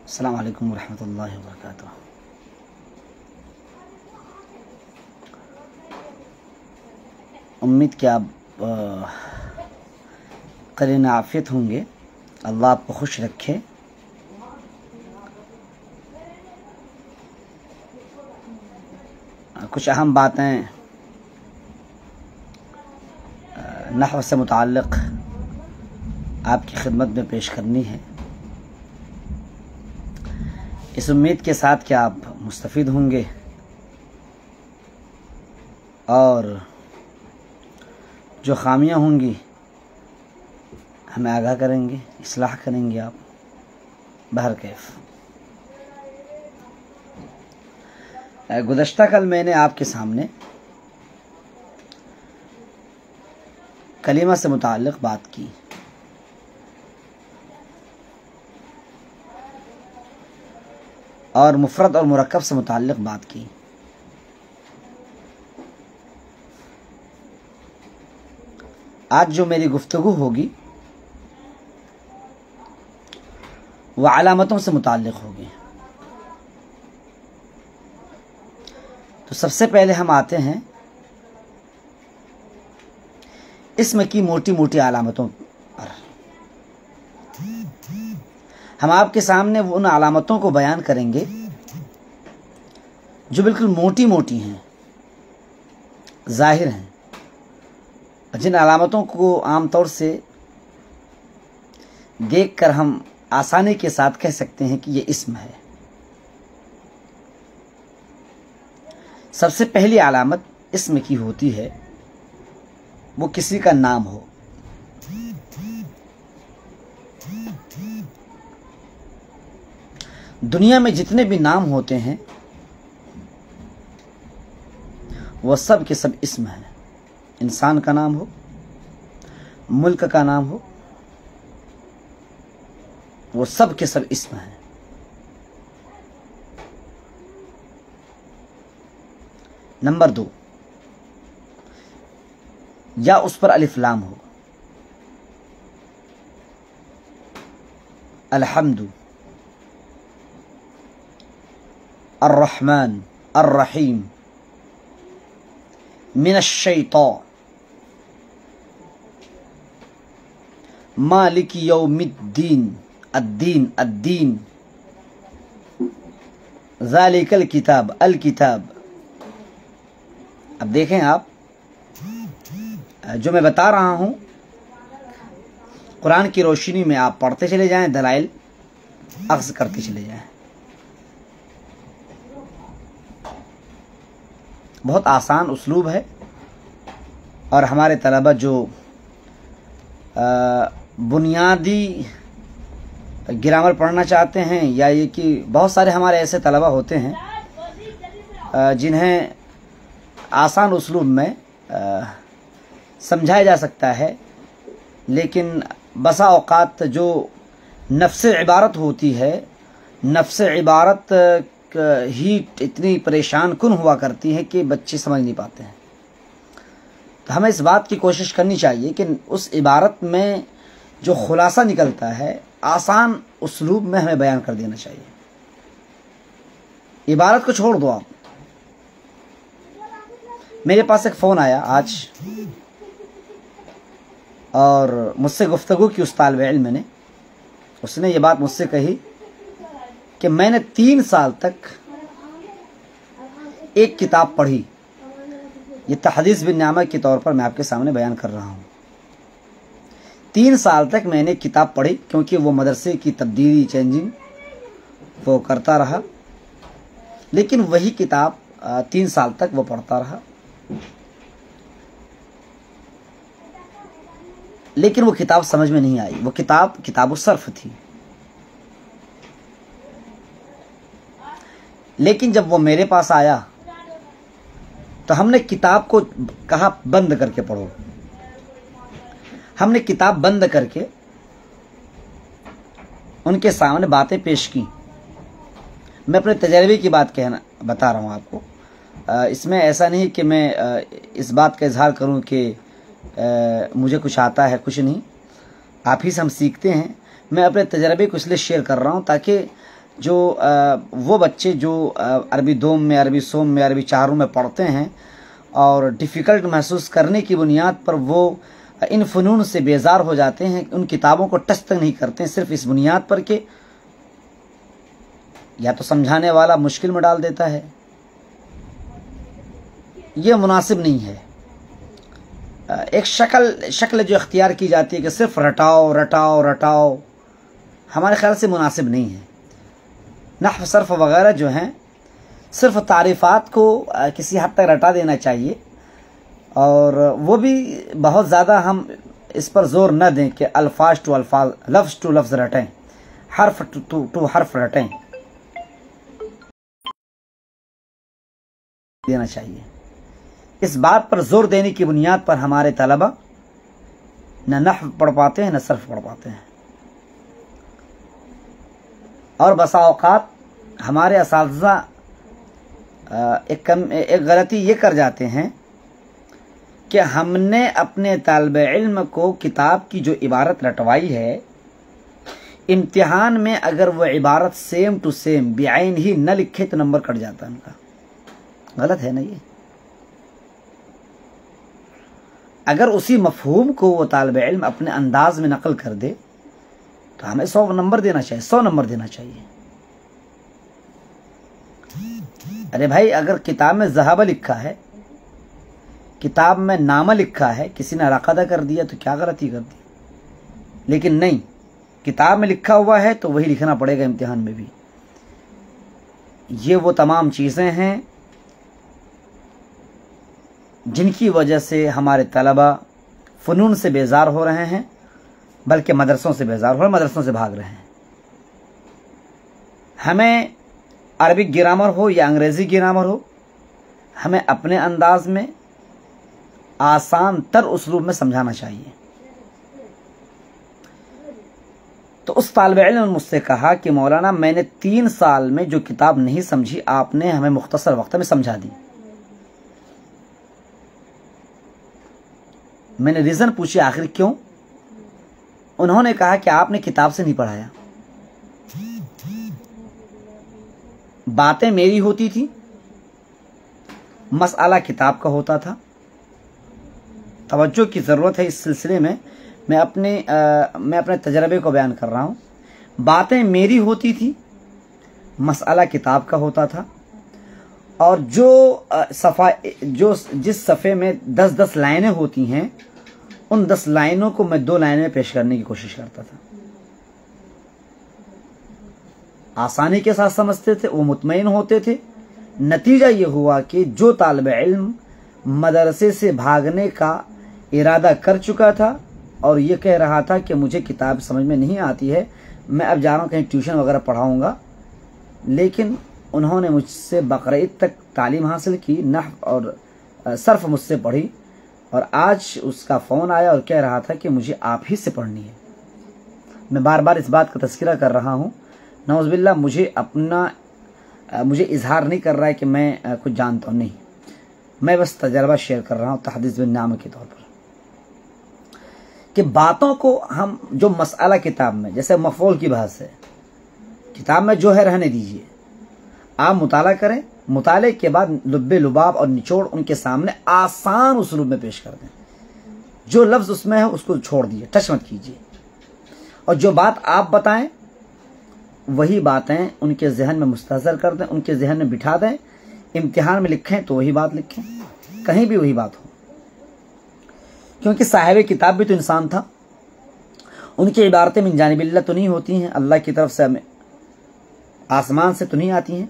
अस्सलामु अलैकुम वरहमतुल्लाहि वबरकातुह। उम्मीद कि आप करीन आफियत होंगे। अल्लाह आपको खुश रखे। कुछ अहम बातें नहव से मुताल्लिक़ आपकी खिदमत में पेश करनी है, इस उम्मीद के साथ कि आप मुस्तफ़ीद होंगे और जो खामियां होंगी हमें आगाह करेंगे, इस्लाह करेंगे आप बहरकैफ। गुज़श्ता कल मैंने आपके सामने कलीमा से मुताल्लिक़ बात की। और मुफ़रद और मुरक्कब से मुताल्लिक़ बात की। आज जो मेरी गुफ्तगू होगी वह अलामतों से मुताल्लिक़ होगी। तो सबसे पहले हम आते हैं इस्म की मोटी मोटी अलामतों पर। हम आपके सामने उन अलामतों को बयान करेंगे जो बिल्कुल मोटी मोटी हैं, ज़ाहिर हैं, जिन अलामतों को आमतौर से देखकर हम आसानी के साथ कह सकते हैं कि ये इस्म है। सबसे पहली अलामत इस्म की होती है वो किसी का नाम हो। दुनिया में जितने भी नाम होते हैं वह सब के सब इस्म है। इंसान का नाम हो, मुल्क का नाम हो, वो सब के सब इस्म है। नंबर 2, या उस पर अलिफ लाम हो। अलहम्दु, अर्रहमान, अर्रहीम, मिनश्शैतान, मालिक यौमिद्दीन, अद्दीन, अद्दीन, ज़ालिकल किताब, अल किताब। अब देखें आप, जो मैं बता रहा हूं कुरान की रोशनी में आप पढ़ते चले जाएं, दलाइल अख्ज़ करते चले जाएं। बहुत आसान उस्लूब है और हमारे तलबा जो बुनियादी ग्रामर पढ़ना चाहते हैं, या ये कि बहुत सारे हमारे ऐसे तलबा होते हैं जिन्हें आसान उस्लूब में समझाया जा सकता है, लेकिन बसा औक़ात जो नफ्स इबारत होती है, नफ्स इबारत ही इतनी परेशान कुन हुआ करती है कि बच्चे समझ नहीं पाते हैं। तो हमें इस बात की कोशिश करनी चाहिए कि उस इबारत में जो खुलासा निकलता है आसान उस्लूब में हमें बयान कर देना चाहिए। इबारत को छोड़ दो आप। मेरे पास एक फ़ोन आया आज और मुझसे गुफ्तगू की उस तालिब इल्म ने, उसने ये बात मुझसे कही कि मैंने 3 साल तक एक किताब पढ़ी। ये तहदीस बिन नियामा के तौर पर मैं आपके सामने बयान कर रहा हूँ। 3 साल तक मैंने किताब पढ़ी, क्योंकि वो मदरसे की तब्दीली, चेंजिंग वो करता रहा, लेकिन वही किताब 3 साल तक वो पढ़ता रहा। लेकिन वो किताब समझ में नहीं आई। वो किताब सर्फ थी। लेकिन जब वो मेरे पास आया तो हमने किताब को कहा बंद करके पढ़ो। हमने किताब बंद करके उनके सामने बातें पेश की। मैं अपने तजर्बे की बात बता रहा हूँ आपको। इसमें ऐसा नहीं कि मैं इस बात का इजहार करूँ कि मुझे कुछ आता है, कुछ नहीं। आप ही से हम सीखते हैं। मैं अपने तजर्बे को इसलिए शेयर कर रहा हूँ ताकि जो वो बच्चे जो अरबी दोम में, अरबी सोम में, अरबी चारों में पढ़ते हैं और डिफ़िकल्ट महसूस करने की बुनियाद पर वो इन फ़नून से बेजार हो जाते हैं, उन किताबों को टच तक नहीं करते हैं, सिर्फ इस बुनियाद पर कि या तो समझाने वाला मुश्किल में डाल देता है। ये मुनासिब नहीं है। एक शक्ल जो इख्तियार की जाती है कि सिर्फ रटाओ रटाओ रटाओ, हमारे ख्याल से मुनासिब नहीं है। नहव सर्फ वगैरह जो हैं सिर्फ तारीफ़ात को किसी हद तक रटा देना चाहिए, और वो भी बहुत ज़्यादा हम इस पर जोर न दें कि अल्फाज टू अल्फाज, लफ्ज़ टू लफ्ज़ रटें, हर्फ टू हर्फ रटें, देना चाहिए। इस बात पर जोर देने की बुनियाद पर हमारे तलबा न नहव पढ़ पाते हैं न सर्फ पढ़ पाते हैं, और बसा औक़ात हमारे असातिज़ा एक गलती ये कर जाते हैं कि हमने अपने तालिब इल्म को किताब की जो इबारत रटवाई है, इम्तिहान में अगर वो इबारत सेम टू सेम बिआइन ही न लिखे तो नंबर कट जाता है उनका। गलत है ना ये? अगर उसी मफहूम को वो तालिब इल्म अपने अंदाज में नकल कर दे तो हमें 100 नंबर देना चाहिए, 100 नंबर देना चाहिए। अरे भाई, अगर किताब में ज़हाबा लिखा है, किताब में नामा लिखा है, किसी ने रक़दा कर दिया तो क्या गलती कर दी? लेकिन नहीं, किताब में लिखा हुआ है तो वही लिखना पड़ेगा इम्तिहान में भी। ये वो तमाम चीज़ें हैं जिनकी वजह से हमारे तलबा फ़नून से बेजार हो रहे हैं, बल्कि मदरसों से बेजार हो रहे हैं, मदरसों से भाग रहे हैं। हमें अरबिक ग्रामर हो या अंग्रेज़ी ग्रामर हो, हमें अपने अंदाज में आसान तर उसलूब में समझाना चाहिए। तो उस तालिब इल्म ने मुझसे कहा कि मौलाना, मैंने 3 साल में जो किताब नहीं समझी आपने हमें मुख्तसर वक्त में समझा दी। मैंने रीज़न पूछी आखिर क्यों? उन्होंने कहा कि आपने किताब से नहीं पढ़ाया, बातें मेरी होती थी, मसला किताब का होता था। तवज्जो की ज़रूरत है इस सिलसिले में, मैं अपने तजर्बे को बयान कर रहा हूँ। बातें मेरी होती थी, मसला किताब का होता था, और जिस सफ़े में 10-10 लाइनें होती हैं, उन 10 लाइनों को मैं 2 लाइनें में पेश करने की कोशिश करता था। आसानी के साथ समझते थे, वो मुतमईन होते थे। नतीजा ये हुआ कि जो तालिब इल्म मदरसे से भागने का इरादा कर चुका था और ये कह रहा था कि मुझे किताब समझ में नहीं आती है, मैं अब जा रहा हूँ कहीं ट्यूशन वगैरह पढ़ाऊँगा, लेकिन उन्होंने मुझसे बकरीद तक तालीम हासिल की, नहव और सर्फ मुझसे पढ़ी, और आज उसका फ़ोन आया और कह रहा था कि मुझे आप ही से पढ़नी है। मैं बार बार इस बात का तज़किरा कर रहा हूँ, नौज़ुबिल्लाह, मुझे इजहार नहीं कर रहा है कि मैं कुछ जानता हूँ, नहीं, मैं बस तजर्बा शेयर कर रहा हूँ तहदीस बिन नाम के तौर पर, कि बातों को हम जो मसला किताब में, जैसे मफ़ऊल की बात है, किताब में जो है रहने दीजिए, आप मुताला करें, मुताले के बाद लुब्बे लुबाब और निचोड़ उनके सामने आसान उसलूब में पेश कर दें। जो लफ्ज़ उसमें है उसको छोड़ दीजिए, टच मत कीजिए, और जो बात आप बताएं वही बातें उनके जहन में मुस्तहज़र कर दें, उनके जहन में बिठा दें। इम्तिहान में लिखें तो वही बात लिखें, कहीं भी वही बात हो, क्योंकि साहिब किताब भी तो इंसान था। उनकी इबारतें मिन जानिबिल्लाह तो नहीं होती हैं, अल्लाह की तरफ से हमें आसमान से तो नहीं आती हैं।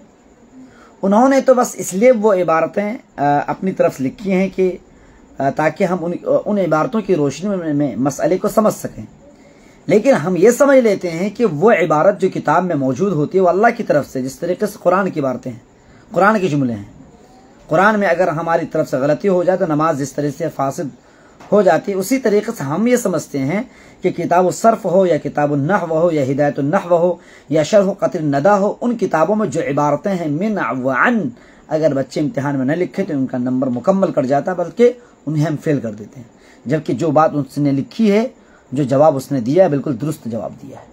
उन्होंने तो बस इसलिए वो इबारतें अपनी तरफ से लिखी हैं कि ताकि हम उन इबारतों की रोशनी में मसले को समझ सकें। लेकिन हम ये समझ लेते हैं कि वो इबारत जो किताब में मौजूद होती है वो अल्लाह की तरफ से, जिस तरीके से कुरान की इबारतें हैं, कुरान के जुमले हैं। कुरान में अगर हमारी तरफ से गलती हो जाए तो नमाज जिस तरह से फासिद हो जाती है, उसी तरीके से हम ये समझते हैं कि किताब सर्फ हो या किताब नहव हो या हिदायत नहव हो या शरह क़त्र नदा हो, उन किताबों में जो इबारतें हैं मिन व अन, अगर बच्चे इम्तिहान में न लिखे तो उनका नंबर मुकम्मल कर जाता, बल्कि उन्हें हम फेल कर देते हैं। जबकि जो बात उसने लिखी है, जो जवाब उसने दिया है, बिल्कुल दुरुस्त जवाब दिया है।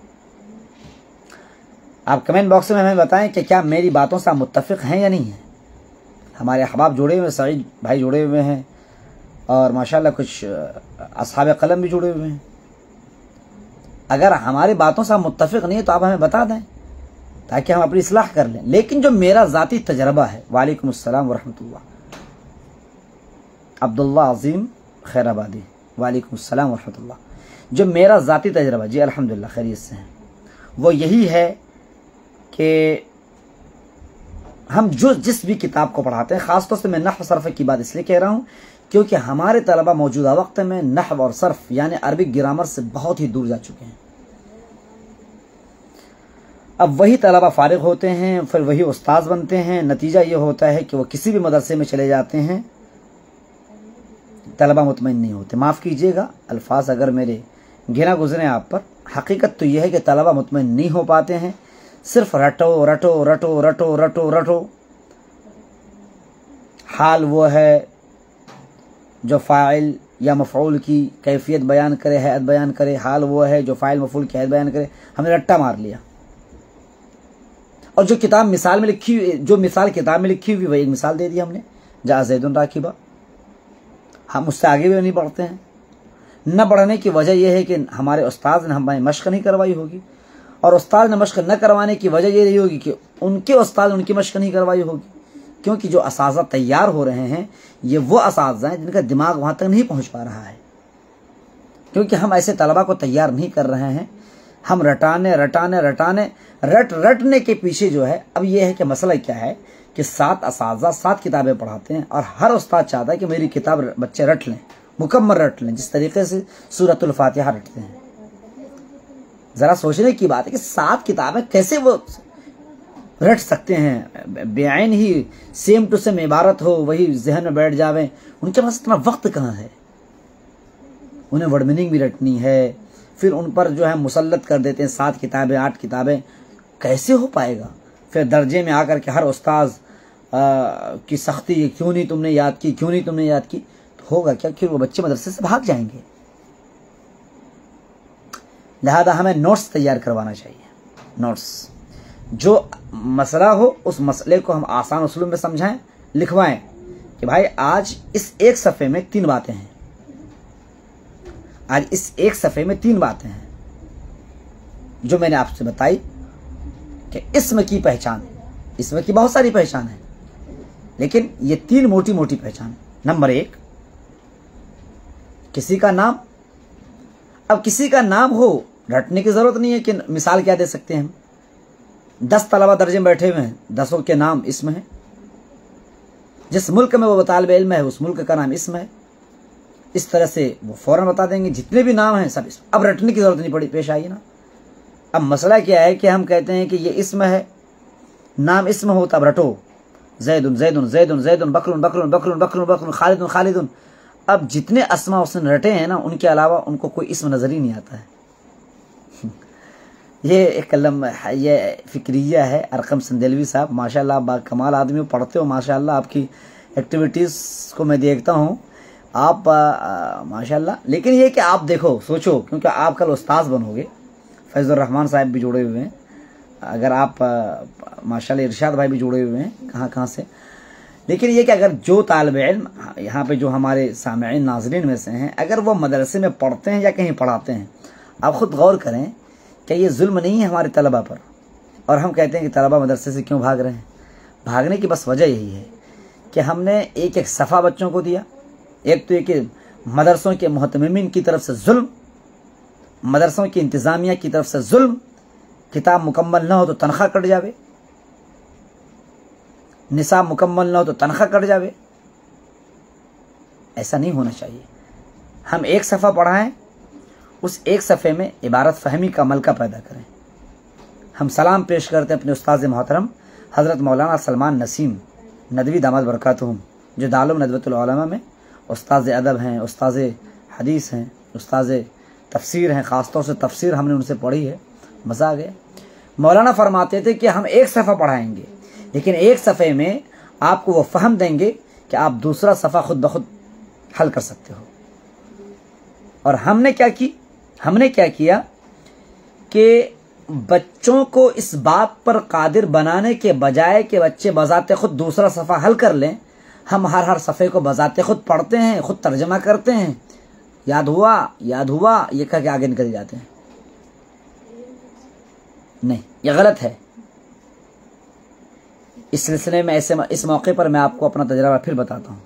आप कमेंट बॉक्स में हमें बताएं कि क्या मेरी बातों से आप मुत्तफिक हैं या नहीं हैं। हमारे अहबाब जुड़े हुए, सईद भाई जुड़े हुए हैं और माशाल्लाह कुछ असहाब कलम भी जुड़े हुए हैं। अगर हमारी बातों से आप मुत्तफिक नहीं है तो आप हमें बता दें ताकि हम अपनी इस्लाह कर लें। लेकिन जो मेरा ज़ाती तजर्बा है, वालेकुम अस्सलाम वरहमतुल्लाह, अब्दुल्ला अजीम खैराबादी, वालेकुम अस्सलाम वरहमतुल्लाह, जो मेरा ज़ाती तजर्बा, जी अल्हम्दुलिल्लाह खैरियत से हैं, वो यही है कि हम जो जिस भी किताब को पढ़ाते हैं, ख़ासतौर से मैं नहव सर्फ़ की बात इसलिए कह रहा हूँ क्योंकि हमारे तलबा मौजूदा वक्त में नहव और सर्फ़ यानी अरबिक ग्रामर से बहुत ही दूर जा चुके हैं। अब वही तलबा फारिग होते हैं, फिर वही उस्ताद बनते हैं। नतीजा ये होता है कि वो किसी भी मदरसे में चले जाते हैं, तलबा मुतमईन नहीं होते। माफ़ कीजिएगा अल्फाज अगर मेरे गिना गुजरे आप पर, हकीकत तो यह है कि तलबा मुतमईन नहीं हो पाते हैं। सिर्फ रटो रटो रटो रटो रटो रटो। हाल वो है जो फ़ाइल या मफ़ऊल की कैफियत बयान करे, हैत बयान करे। हाल वो है जो फ़ाइल मफ़ऊल की हैत बयान करे। हमने रट्टा मार लिया और जो किताब मिसाल में लिखी हुई, जो मिसाल किताब में लिखी हुई, वही एक मिसाल दे दी हमने, जा ज़ैदुन राकिबा। हम उससे आगे भी नहीं बढ़ते हैं। न बढ़ने की वजह यह है कि हमारे उस्ताद ने हमें मश्क नहीं करवाई होगी, और उस्ताद ने मश्क न करवाने की वजह ये रही होगी कि उनके उस्ताद ने उनकी मश्क नहीं करवाई होगी। क्योंकि जो असाज़ा तैयार हो रहे हैं ये वो असाज़ा हैं जिनका दिमाग वहाँ तक नहीं पहुँच पा रहा है। क्योंकि हम ऐसे तलबा को तैयार नहीं कर रहे हैं। हम रटाने रटाने रटाने रटने के पीछे जो है, अब ये है कि मसला क्या है कि 7 असाज़ा 7 किताबें पढ़ाते हैं और हर उस्ताद चाहता है कि मेरी किताब बच्चे रट लें, मुकम्मल रट लें, जिस तरीके से सूरतुल फातिहा रटते हैं। ज़रा सोचने की बात है कि 7 किताबें कैसे वो रट सकते हैं, बेआइन ही सेम टू सेम इबारत हो वही जहन में बैठ जावे। उनके पास इतना वक्त कहाँ है। उन्हें वर्ड मीनिंग भी रटनी है, फिर उन पर जो है मुसल्लत कर देते हैं 7 किताबें 8 किताबें। कैसे हो पाएगा। फिर दर्जे में आकर के हर उस्ताद की सख्ती, ये क्यों नहीं तुमने याद की, क्यों नहीं तुमने याद की, तो होगा क्या, फिर वो बच्चे मदरसे से भाग जाएंगे। लिहाजा हमें नोट्स तैयार करवाना चाहिए। नोट्स, जो मसला हो उस मसले को हम आसान उसलूब में समझाएं, लिखवाएं कि भाई आज इस एक सफ़े में 3 बातें हैं, आज इस एक सफ़े में 3 बातें हैं जो मैंने आपसे बताई कि इस्म की पहचान। इस्म की बहुत सारी पहचान है, लेकिन ये 3 मोटी मोटी पहचान। नंबर 1, किसी का नाम। अब किसी का नाम हो, रटने की ज़रूरत नहीं है कि मिसाल क्या दे सकते हैं हम। 10 तलबा दर्जे में बैठे हुए हैं, 10 के नाम इस्म है। जिस मुल्क में वो तालिब इल्म है उस मुल्क का नाम इस्म है। इस तरह से वो फ़ौरन बता देंगे जितने भी नाम हैं सब इस्म। अब रटने की ज़रूरत नहीं पड़ी, पेश आई ना। अब मसला क्या है कि हम कहते हैं कि ये इस्म है, नाम इस्म हो, तब रटो ज़ैदुन ज़ैदुन ज़ैदुन ज़ैदुन, बकरुन बकरुन बकरुन बकरुन बकरुन, खालिदुन खालिदुन। अब जितने अस्मा उसने रटे हैं ना, उनके अलावा उनको कोई इस्म नज़र ही नहीं आता है। ये एक कलम, ये फ़िक्रिया है। अरकम संदेलवी साहब माशाल्लाह आप कमाल आदमी हो, पढ़ते हो माशाल्लाह, आपकी एक्टिविटीज़ को मैं देखता हूँ आप माशाल्लाह। लेकिन ये कि आप देखो, सोचो, क्योंकि आप कल उस्ताद बनोगे। फैज़ुर रहमान साहब भी जुड़े हुए हैं, अगर आप माशाल्लाह इरशाद भाई भी जुड़े हुए हैं कहाँ कहाँ से। लेकिन ये कि अगर जो तालिब इल्म यहाँ पे जो हमारे सामईन नाज़रीन में से हैं, अगर वो मदरसे में पढ़ते हैं या कहीं पढ़ाते हैं, आप ख़ुद गौर करें कि ये जुल्म नहीं है हमारे तलबा पर। और हम कहते हैं कि तलबा मदरसे से क्यों भाग रहे हैं। भागने की बस वजह यही है कि हमने एक एक सफ़ा बच्चों को दिया। एक तो ये कि मदरसों के मुहतमिमीन की तरफ से जुल्म, मदरसों की इंतज़ामिया की तरफ से जुल्म। किताब मुकम्मल ना हो तो तनख्वाह कट जावे, निसाब मुकम्मल ना हो तो तनख्वाह कट जावे। ऐसा नहीं होना चाहिए। हम एक सफ़ा पढ़ाएं, उस एक सफ़े में इबारत फ़हमी का मलका पैदा करें। हम सलाम पेश करते हैं अपने उस्ताद मोहतरम हज़रत मौलाना सलमान नसीम नदवी दामद बरकातुहुम, जो दारुल नदवतुल उलमा में उस्ताद अदब हैं, उस्ताद हदीस हैं, उस्ताद तफसीर हैं। ख़ासतौर से तफसीर हमने उनसे पढ़ी है, मज़ा आ गया। मौलाना फरमाते थे कि हम एक सफ़ा पढ़ाएंगे, लेकिन एक सफ़े में आपको वो फ़हम देंगे कि आप दूसरा सफ़ा खुद ब खुद हल कर सकते हो। और हमने क्या किया कि बच्चों को इस बात पर कादिर बनाने के बजाय कि बच्चे बजाते खुद दूसरा सफ़ा हल कर लें, हम हर सफ़े को बजाते खुद पढ़ते हैं, खुद तर्जमा करते हैं, याद हुआ ये कह के आगे निकल जाते हैं। नहीं, ये गलत है। इस सिलसिले में इस मौके पर मैं आपको अपना तजर्बा फिर बताता हूँ।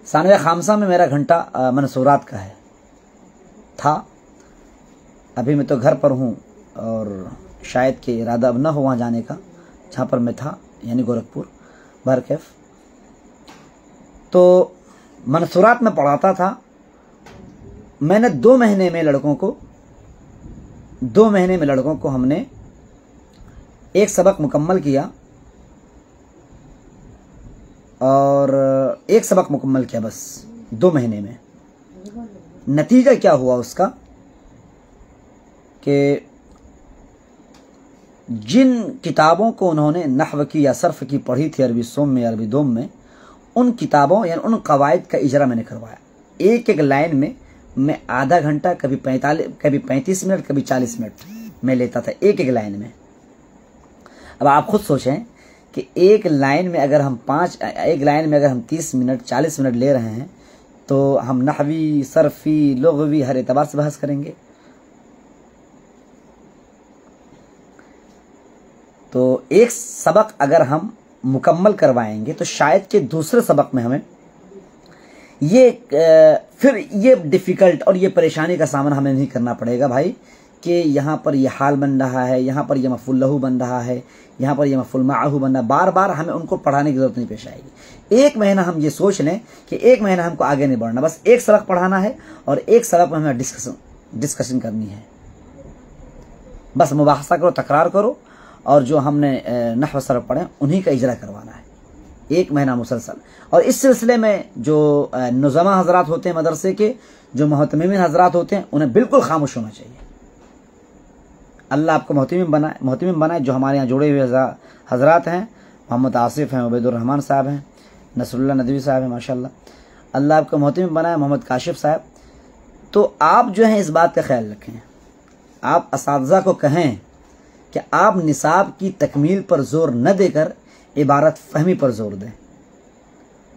सानवे खामसा में मेरा घंटा मंसूरात का था। अभी मैं तो घर पर हूँ और शायद कि इरादा अब न हो वहाँ जाने का जहाँ पर मैं था, यानी गोरखपुर बरकैफ। तो मंसूरात में पढ़ाता था। मैंने 2 महीने में लड़कों को हमने एक सबक मुकम्मल किया और एक सबक मुकम्मल किया बस 2 महीने में। नतीजा क्या हुआ उसका कि जिन किताबों को उन्होंने नहव की या सर्फ की पढ़ी थी अरबी सोम में, अरबी दोम में, उन किताबों यानी उन कवायद का इजरा मैंने करवाया। एक एक लाइन में मैं आधा घंटा, कभी 35 मिनट, कभी 40 मिनट मैं लेता था एक एक लाइन में। अब आप खुद सोचें कि एक लाइन में अगर हम 30 मिनट 40 मिनट ले रहे हैं तो हम नहवी, सर्फी, लुग़वी हर एतबार से बहस करेंगे। तो एक सबक अगर हम मुकम्मल करवाएंगे तो शायद कि दूसरे सबक में हमें ये डिफ़िकल्ट और ये परेशानी का सामना हमें नहीं करना पड़ेगा भाई कि यहाँ पर ये हाल बन रहा है, यहाँ पर ये मफ़ूल लहू बन रहा है, यहाँ पर ये मफ़ूल माअहू बन रहा है। बार बार हमें उनको पढ़ाने की ज़रूरत नहीं पेश आएगी। एक महीना हम ये सोच लें कि एक महीना हमको आगे नहीं बढ़ना, बस एक सबक पढ़ाना है और एक सबक में हमें डिस्कशन करनी है। बस मुबाहसा करो, तकरार करो और जो हमने नहव सरफ पढ़े उन्हीं का इजरा करवाना है एक महीना मुसलसल। और इस सिलसिले में जो नुज़मा हजरात होते हैं मदरसे के, जो मोहतमिमीन हजरात होते हैं, उन्हें बिल्कुल खामोश होना चाहिए। अल्लाह आपको मोहतमिम बनाए। जो हमारे यहाँ जुड़े हुए हजरात हैं, मोहम्मद आसिफ हैं, उबैदुर्रहमान साहब हैं, नसरुल्लाह नदवी साहब हैं, माशाल्लाह, अल्लाह आपको मोहतमिम बनाए, मोहम्मद काशिफ साहब। तो आप जो हैं इस बात का ख्याल रखें। आप असातिज़ा को कहें कि आप निसाब की तकमील पर जोर न देकर इबारत फहमी पर जोर दें।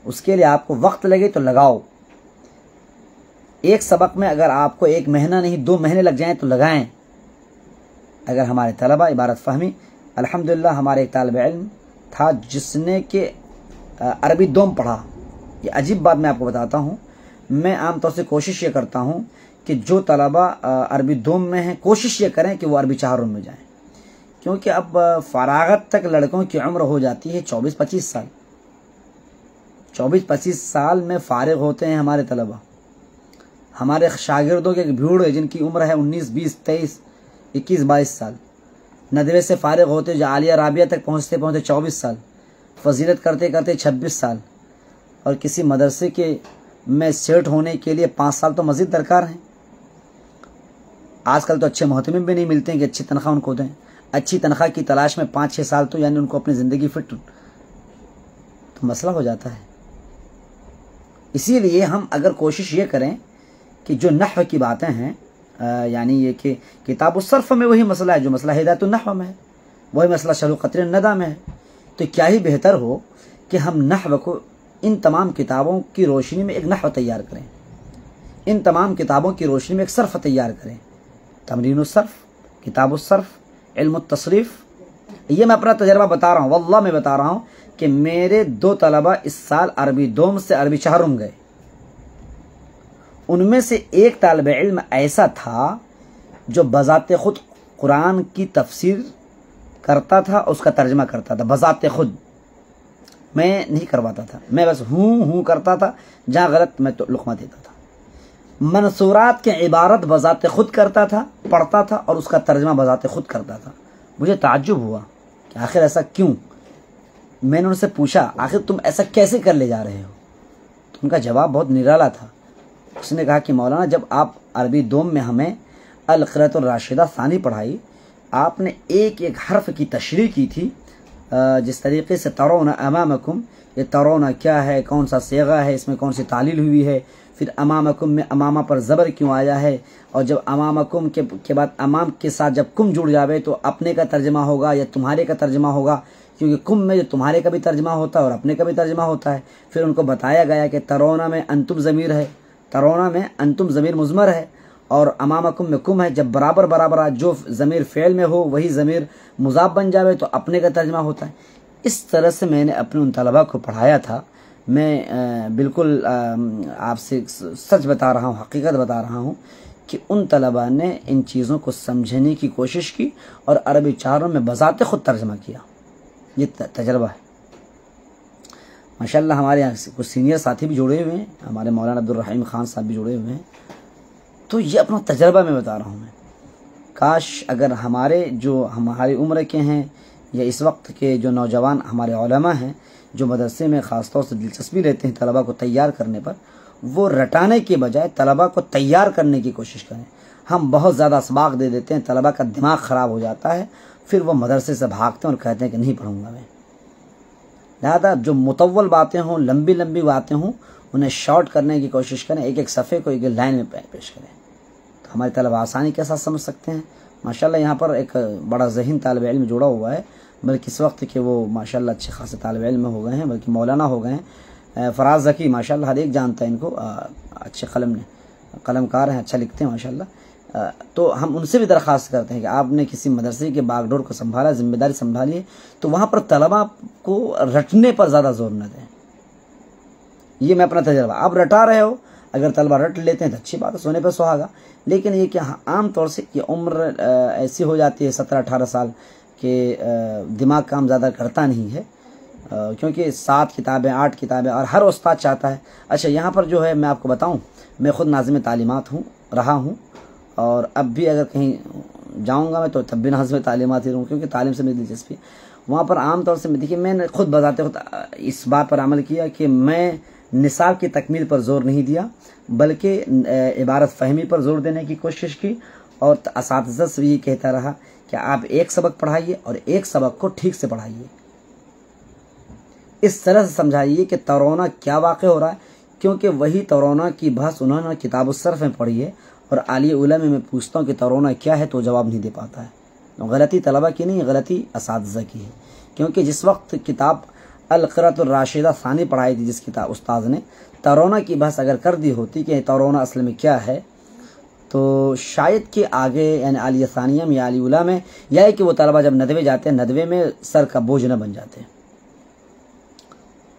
उसके लिए आपको वक्त लगे तो लगाओ। एक सबक में अगर आपको 1 महीना नहीं 2 महीने लग जाएं तो लगाएं। अगर हमारे तलबा इबारत फहमी, अल्हम्दुलिल्लाह हमारे एक तालिब इल्म था जिसने कि अरबी दोम पढ़ा। ये अजीब बात मैं आपको बताता हूँ। मैं आमतौर से कोशिश ये करता हूँ कि जो तलबा अरबी दोम में हैं कोशिश ये करें कि वो अरबी चाहरुम में जाएं, क्योंकि अब फरागत तक लड़कों की उम्र हो जाती है 24-25 साल। 24-25 साल में फारिग होते हैं हमारे तलबा। हमारे शागिर्दों की एक भीड़ है जिनकी उम्र है 19, 20, 23, 21, 22 साल। नदवे से फारिग होते जो आलिया राबिया तक पहुँचते 24 साल, फजीलत करते करते 26 साल, और किसी मदरसे के में सेट होने के लिए 5 साल तो मज़ीद दरकार हैं। आजकल तो अच्छे मोहतमिम भी नहीं मिलते हैं कि अच्छी तनख्वाह उनको दें। अच्छी तनख्वाह की तलाश में 5-6 साल तो यानी उनको अपनी ज़िंदगी फिट तो मसला हो जाता है। इसीलिए हम अगर कोशिश ये करें कि जो नहव की बातें हैं, यानी ये कि किताबुस सर्फ में वही मसला है जो मसला हिदायतुन नहव में है, वही मसला शरह क़त्रुन नदा में है, तो क्या ही बेहतर हो कि हम नहव को इन तमाम किताबों की रोशनी में एक नहव तैयार करें, इन तमाम किताबों की रोशनी में एक सर्फ तैयार करें। तमरीनुस सर्फ, किताबुस सर्फ, इल्मुत तसरीफ। ये मैं अपना तजर्बा बता रहा हूँ, वल्लाह मैं बता रहा हूँ कि मेरे 2 तलबा इस साल अरबी दोम से अरबी चाहरुम गए। उनमें से एक तालिब इल्म ऐसा था जो बज़ाते खुद कुरान की तफसीर करता था, उसका तर्जमा करता था बज़ाते खुद। मैं नहीं करवाता था, मैं बस हूँ करता था, जहाँ गलत मैं तो लुक़मा देता था। मंसूरात के इबारत बज़ाते खुद करता था, पढ़ता था, और उसका तर्जमा बज़ाते खुद करता था। मुझे ताज्जुब हुआ कि आखिर ऐसा क्यों। मैंने उनसे पूछा, आखिर तुम ऐसा कैसे कर ले जा रहे हो? तो उनका जवाब बहुत निराला था। उसने कहा कि मौलाना, जब आप अरबी दोम में हमें अल-क़िराअतुर राशिदा सानी पढ़ाई, आपने एक एक हर्फ की तशरीह की थी। जिस तरीके से तरौना अमामकुम, ये तरौना क्या है, कौन सा सेगा है, इसमें कौन सी तालील हुई है, फिर अमामकुम में अमामा पर ज़बर क्यों आया है, और जब अमामकुम के बाद अमाम के साथ जब कुम जुड़ जावे तो अपने का तर्जमा होगा या तुम्हारे का तर्जमा होगा, क्योंकि कुम में जो तुम्हारे का भी तर्जमा होता है और अपने का भी तर्जमा होता है। फिर उनको बताया गया कि तरोना में अंतुम ज़मीर है, तरोना में अंतुम ज़मीर मुज़मर है और अमामकुम में कुम है। जब बराबर बराबर जो ज़मीर फ़ेल में हो वही ज़मीर मुज़ाफ बन जावे तो अपने का तर्जमा होता है। इस तरह से मैंने अपने उन तलबा को पढ़ाया था। मैं बिल्कुल आपसे सच बता रहा हूँ, हकीकत बता रहा हूँ कि उन तलबा ने इन चीज़ों को समझने की कोशिश की और अरबी चारों में बज़ाते ख़ुद तर्जमा किया। ये तजर्बा है माशाल्लाह। हमारे यहाँ कुछ सीनियर साथी भी जुड़े हुए हैं, हमारे मौलाना अब्दुल रहीम खान साहब भी जुड़े हुए हैं। तो ये अपना तजर्बा मैं बता रहा हूँ। मैं काश अगर हमारे जो हमारी उम्र के हैं या इस वक्त के जो नौजवान हमारे उलमा हैं जो मदरसे में ख़ास तौर से दिलचस्पी लेते हैं तलबा को तैयार करने पर, वो रटाने के बजाय तलबा को तैयार करने की कोशिश करें। हम बहुत ज़्यादा असबाक दे देते हैं, तलबा का दिमाग ख़राब हो जाता है, फिर वो मदरसे से भागते हैं और कहते हैं कि नहीं पढ़ूंगा मैं। लिहाजा जो मुतव्वल बातें हों, लंबी लंबी बातें हों, उन्हें शॉर्ट करने की कोशिश करें, एक एक सफ़े को एक लाइन में पेश करें तो हमारे तलबा आसानी के साथ समझ सकते हैं। माशाल्लाह यहाँ पर एक बड़ा ज़हीन तालिब इल्म जुड़ा हुआ है, बल्कि इस वक्त के वो माशाल्लाह अच्छे खासे तालिब इल्म हो गए हैं, बल्कि मौलाना हो गए हैं। फ़राज़ ज़की माशाल्लाह हर एक जानता है इनको, अच्छे कलमकार हैं, अच्छा लिखते हैं माशाल्लाह। तो हम उनसे भी दरख्वास्त करते हैं कि आपने किसी मदरसे के बागडोर को संभाला, जिम्मेदारी संभालिए, तो वहाँ पर तलबा को रटने पर ज़्यादा जोर न दें। ये मैं अपना तजर्बा, आप रटा रहे हो, अगर तलबा रट लेते हैं तो अच्छी बात है, सोने पर सुहागा। लेकिन ये क्या आम तौर से ये उम्र ऐसी हो जाती है 17-18 साल के, दिमाग काम ज़्यादा करता नहीं है, क्योंकि 7 किताबें 8 किताबें और हर उस्ताद चाहता है। अच्छा यहाँ पर जो है मैं आपको बताऊँ, मैं ख़ुद नाज़िम तालीमात रहा हूँ और अब भी अगर कहीं जाऊँगा मैं तो तब भी नाज़िम तालीमात ही रहूँ, क्योंकि तालीम से मेरी दिलचस्पी है। वहाँ पर आम तौर से देखिए मैंने खुद बताते खुद इस बात पर अमल किया कि मैं निसाब की तकमील पर जोर नहीं दिया, बल्कि इबारत फ़हमी पर जोर देने की कोशिश की और असातिज़ा से ये कहता रहा कि आप एक सबक पढ़ाइए और एक सबक को ठीक से पढ़ाइए। इस तरह से समझाइए कि तरोना क्या वाक़ हो रहा है, क्योंकि वही तरोना की बहस उन्होंने किताब-उस-सर्फ़ में पढ़ी है और आलिया उला में मैं पूछता हूँ कि तरोना क्या है तो जवाब नहीं दे पाता है। तो गलती तलबा की नहीं, गलती असातिज़ा की है। क्योंकि जिस वक्त किताब अल-क़िराअतुर राशिदा सानी पढ़ाई थी, जिस किताब उस्ताद ने तरोना की बहस अगर कर दी होती कि तरोना असल में क्या है, तो शायद कि आगे यानी आलिया सानिया में या आलिया उला में यह है कि वो तलबा जब नदवे जाते हैं, नदवे में सर का बोझ न बन जाते।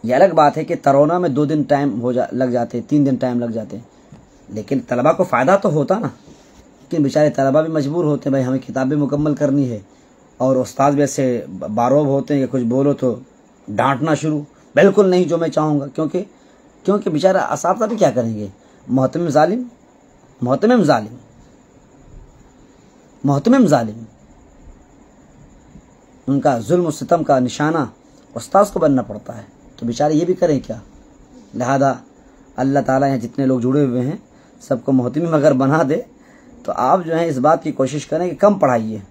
यह अलग बात है कि तरोना में 2 दिन टाइम लग जाते, 3 दिन टाइम लग जाते, लेकिन तलबा को फ़ायदा तो होता ना। लेकिन बेचारे तलबा भी मजबूर होते हैं, भाई हमें किताबें मुकम्मल करनी है, और उस्ताद भी ऐसे बारोब होते हैं कि कुछ बोलो तो डांटना शुरू, बिल्कुल नहीं जो मैं चाहूँगा, क्योंकि बेचारा असातिज़ा भी क्या करेंगे, मोहतमिम जालिम, उनका जुल्म और सितम का निशाना उस्ताद को बनना पड़ता है, तो बेचारे ये भी करें क्या। लिहाजा अल्लाह ताला यहाँ जितने लोग जुड़े हुए हैं सबको मोहतमिम अगर बना दे तो आप जो है इस बात की कोशिश करें कि कम पढ़ाइए,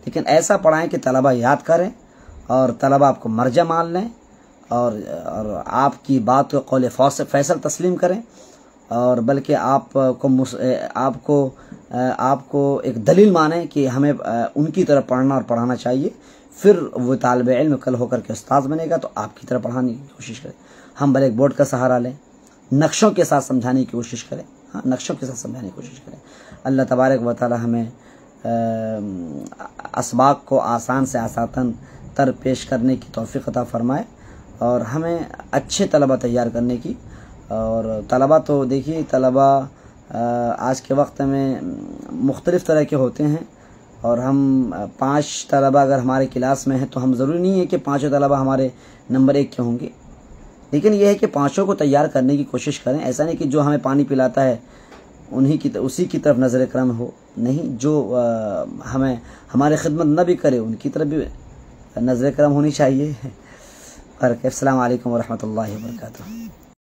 लेकिन ऐसा पढ़ाएं कि तलबा याद करें और तलबा आपको मर्जा मान लें और आपकी बात को कौल फैसल तस्लीम करें, और बल्कि आपको एक दलील माने कि हमें उनकी तरह पढ़ना और पढ़ाना चाहिए। फिर वो तालिब इल्म कल होकर के उस्ताद बनेगा तो आपकी तरह पढ़ाने की कोशिश करें। हम ब्लैक बोर्ड का सहारा लें, नक्शों के साथ समझाने की कोशिश करें, हाँ नक्शों के साथ समझाने की कोशिश करें। अल्लाह तबारक व तआला हमें असबाक को आसान से आसान तर पेश करने की तौफीक अता फरमाए और हमें अच्छे तलबा तैयार करने की। और तलबा तो देखिए, तलबा आज के वक्त में मुख्तलिफ़ तरह के होते हैं, और हम 5 तलबा अगर हमारे क्लास में हैं तो हम ज़रूरी नहीं है कि 5 तलबा हमारे नंबर 1 के होंगे, लेकिन यह है कि 5 को तैयार करने की कोशिश करें। ऐसा नहीं कि जो हमें पानी पिलाता है उसी की तरफ नज़र करम हो, नहीं, जो हमें हमारे खिदमत न भी करे उनकी तरफ भी नज़र करम होनी चाहिए। अस्सलामु अलैकुम व रहमतुल्लाहि व बरकातुहू।